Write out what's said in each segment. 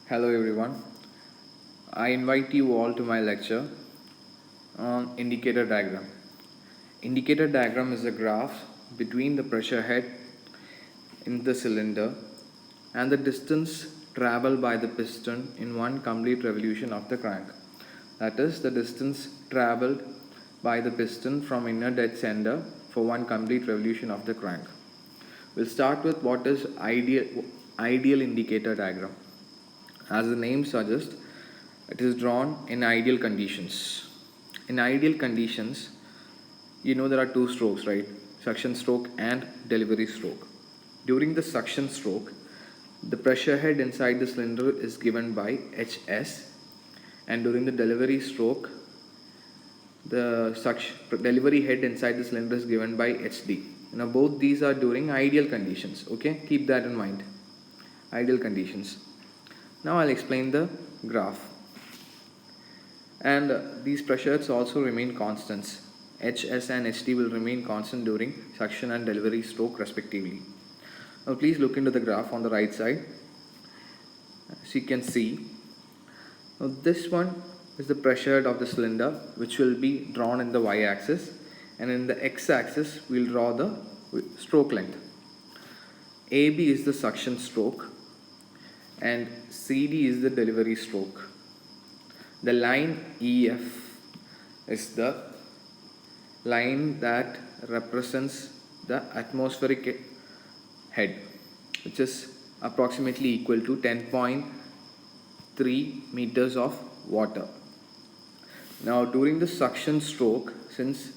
Hello everyone. I invite you all to my lecture on indicator diagram. Indicator diagram is a graph between the pressure head in the cylinder and the distance traveled by the piston in one complete revolution of the crank. That is the distance traveled by the piston from inner dead center for one complete revolution of the crank. We'll start with what is ideal indicator diagram. As the name suggests, it is drawn in ideal conditions. In ideal conditions, there are two strokes, right? Suction stroke and delivery stroke. During the suction stroke, the pressure head inside the cylinder is given by Hs, and during the delivery stroke, the delivery head inside the cylinder is given by Hd. Now both these are during ideal conditions. Okay, keep that in mind. Ideal conditions. Now I'll explain the graph. And these pressures also remain constants. Hs and Hd will remain constant during suction and delivery stroke respectively. Now please look into the graph on the right side. As you can see, now this one is the pressure head of the cylinder, which will be drawn in the y-axis, and in the x-axis we'll draw the stroke length. AB is the suction stroke and CD is the delivery stroke. The line EF is the line that represents the atmospheric head, which is approximately equal to 10.3 meters of water. Now during the suction stroke, since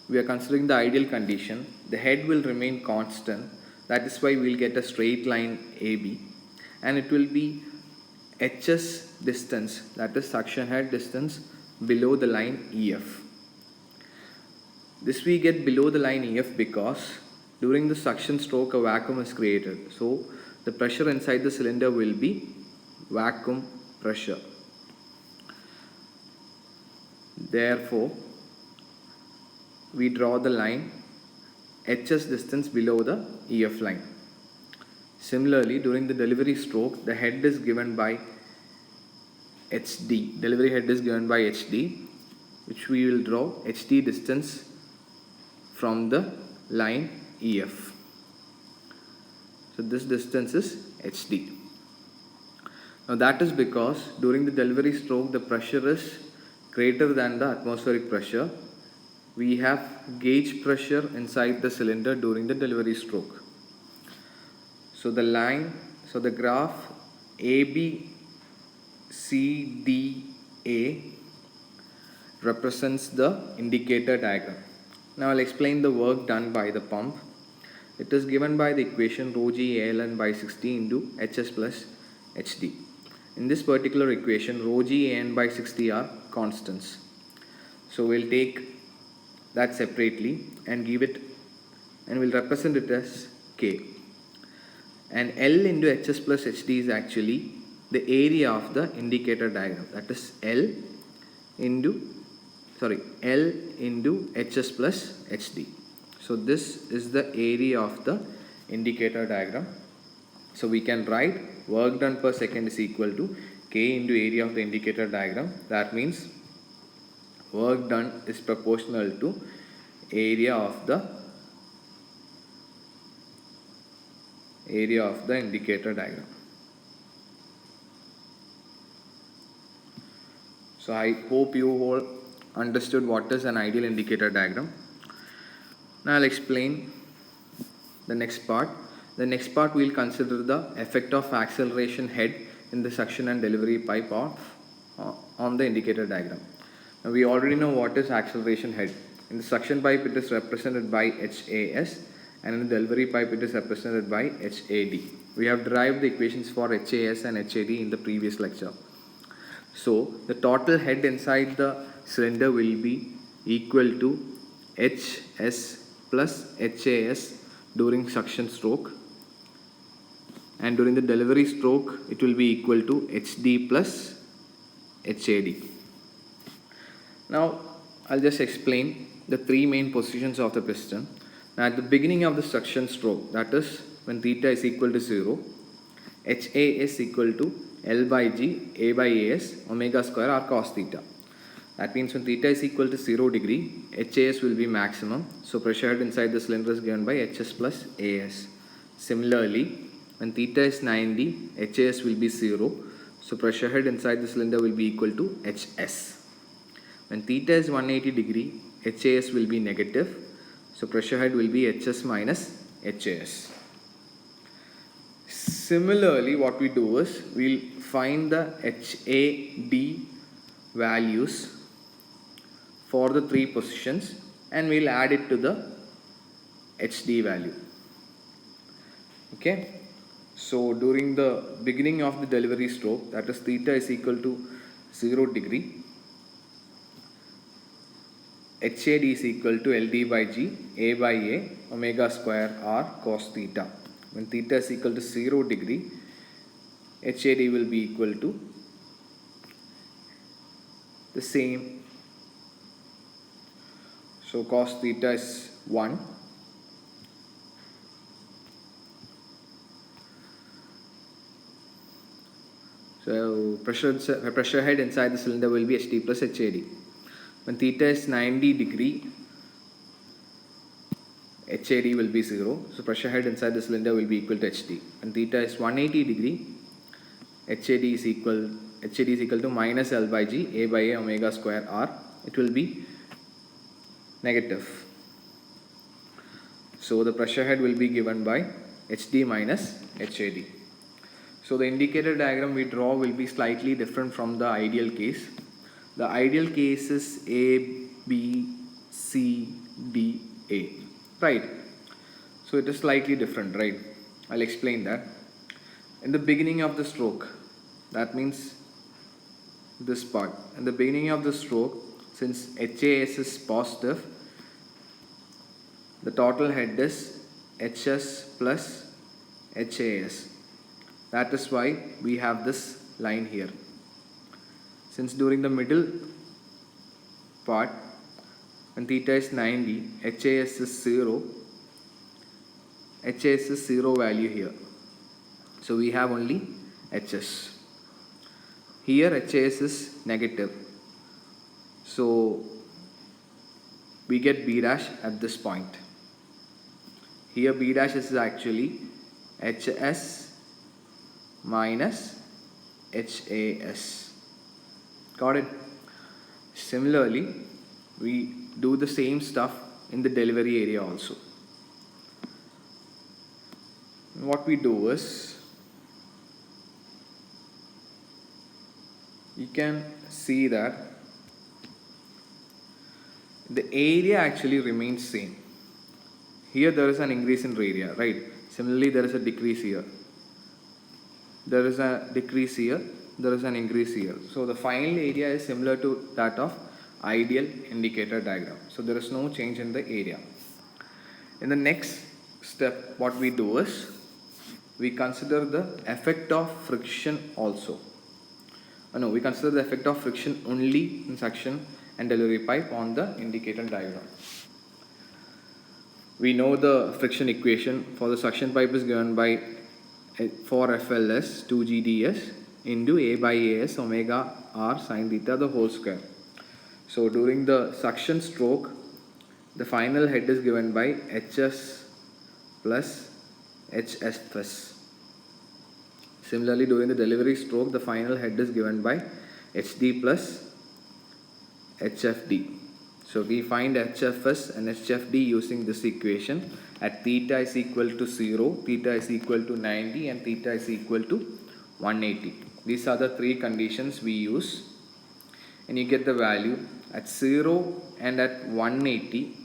we are considering the ideal condition, the head will remain constant. That is why we will get a straight line AB, and it will be Hs distance, that is suction head distance, below the line EF. This we get below the line EF because during the suction stroke a vacuum is created. So the pressure inside the cylinder will be vacuum pressure. Therefore, we draw the line Hs distance below the EF line. Similarly, during the delivery stroke, the head is given by Hd. Delivery head is given by Hd, which we will draw Hd distance from the line EF. So this distance is Hd. Now that is because during the delivery stroke, the pressure is greater than the atmospheric pressure. We have gauge pressure inside the cylinder during the delivery stroke. So the graph ABCDA represents the indicator diagram. Now I'll explain the work done by the pump. It is given by the equation rho g ALN by 60 into Hs plus Hd. In this particular equation, rho g AN by 60 are constants. So we'll take that separately and we'll represent it as K. And L into Hs plus Hd is actually the area of the indicator diagram. That is L into Hs plus Hd. So this is the area of the indicator diagram. So we can write work done per second is equal to K into area of the indicator diagram. That means work done is proportional to area of the indicator diagram. So I hope you all understood what is an ideal indicator diagram. Now I'll explain the next part. The next part we'll consider the effect of acceleration head in the suction and delivery pipe on the indicator diagram. Now we already know what is acceleration head. In the suction pipe it is represented by HAS, and in the delivery pipe it is represented by HAD. We have derived the equations for HAS and HAD in the previous lecture. So the total head inside the cylinder will be equal to Hs plus HAS during suction stroke, and during the delivery stroke it will be equal to Hd plus HAD. Now I'll just explain the three main positions of the piston. Now at the beginning of the suction stroke, that is when theta is equal to 0, HA is equal to L by G, A by AS, omega square r cos theta. That means when theta is equal to 0 degree, HAS will be maximum. So pressure head inside the cylinder is given by HS plus AS. Similarly, when theta is 90, HAS will be 0. So pressure head inside the cylinder will be equal to HS. When theta is 180 degree, HAS will be negative. So pressure head will be HS minus HAS. Similarly, what we do is we'll find the HAD values for the three positions and we'll add it to the HD value. Okay. So during the beginning of the delivery stroke, that is theta is equal to 0 degree, HAD is equal to LD by G, A by A, omega square R cos theta. When theta is equal to 0 degree, HAD will be equal to the same. So cos theta is 1. So pressure head inside the cylinder will be HD plus HAD. When theta is 90 degree, HAD will be 0. So pressure head inside the cylinder will be equal to HD. When theta is 180 degree, HAD is equal to minus L by G, A by A, omega square R. It will be negative. So the pressure head will be given by HD minus HAD. So the indicator diagram we draw will be slightly different from the ideal case. The ideal case is A, B, C, D, A. Right. So it is slightly different, right? I'll explain that. In the beginning of the stroke, that means this part. In the beginning of the stroke, since HAS is positive, the total head is HS plus HAS. That is why we have this line here. Since during the middle part, when theta is 90, HAS is 0, HAS is 0 value here. So we have only HS. Here HAS is negative. So we get B dash at this point. Here B dash is actually HS minus HAS. Got it? Similarly, we do the same stuff in the delivery area also. What we do is, you can see that the area actually remains same. Here there is an increase in area, right? Similarly, there is a decrease here. There is a decrease here. There is an increase here. So the final area is similar to that of ideal indicator diagram. So there is no change in the area. In the next step, what we do is we consider the effect of friction also. No, we consider the effect of friction only in suction and delivery pipe on the indicator diagram. We know the friction equation for the suction pipe is given by 4FLS 2GDS into A by AS omega R sin theta the whole square. So during the suction stroke, the final head is given by HS plus HFS. Similarly, during the delivery stroke, the final head is given by HD plus HFD. So we find HFS and HFD using this equation at theta is equal to 0, theta is equal to 90 and theta is equal to 180. These are the three conditions we use and you get the value at 0 and at 180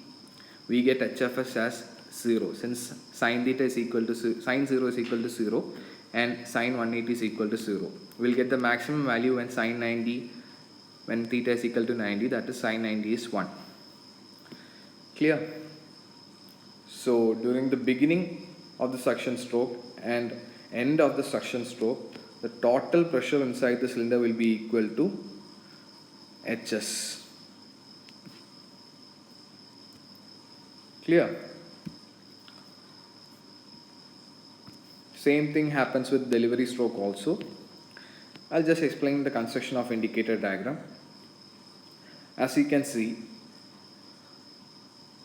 we get HFS as 0 since sin theta is equal to sin 0 is equal to 0 and sin 180 is equal to 0. We'll get the maximum value when sin 90 when theta is equal to 90, that is sin 90 is 1. Clear? So during the beginning of the suction stroke and end of the suction stroke, the total pressure inside the cylinder will be equal to HS. Clear? Same thing happens with delivery stroke also. I'll just explain the construction of indicator diagram. As you can see,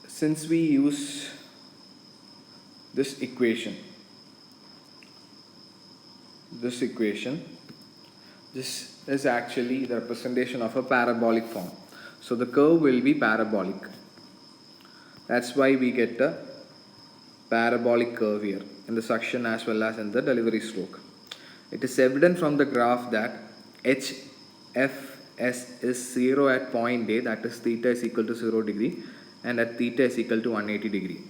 since we use this equation, this is actually the representation of a parabolic form. So the curve will be parabolic. That's why we get a parabolic curve here in the suction as well as in the delivery stroke. It is evident from the graph that HFS is 0 at point A, that is theta is equal to 0 degree, and at theta is equal to 180 degree.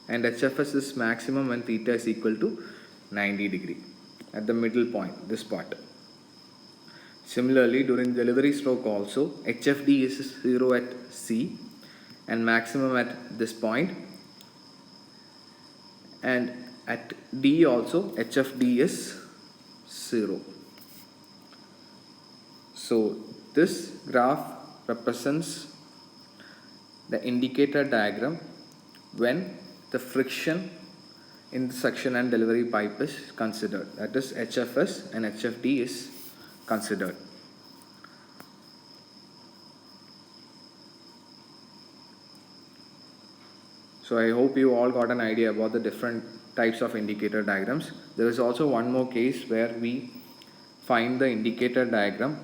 And HFS is maximum when theta is equal to 90 degree at the middle point, this part. Similarly, during delivery stroke also, HFD is 0 at C and maximum at this point, and at D also HFD is 0. So this graph represents the indicator diagram when the friction in the suction and delivery pipe is considered, that is HFS and HFD is considered. So I hope you all got an idea about the different types of indicator diagrams. There is also one more case where we find the indicator diagram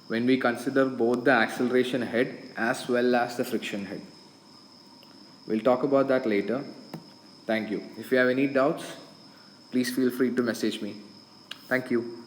when we consider both the acceleration head as well as the friction head. We'll talk about that later. Thank you. If you have any doubts, please feel free to message me. Thank you.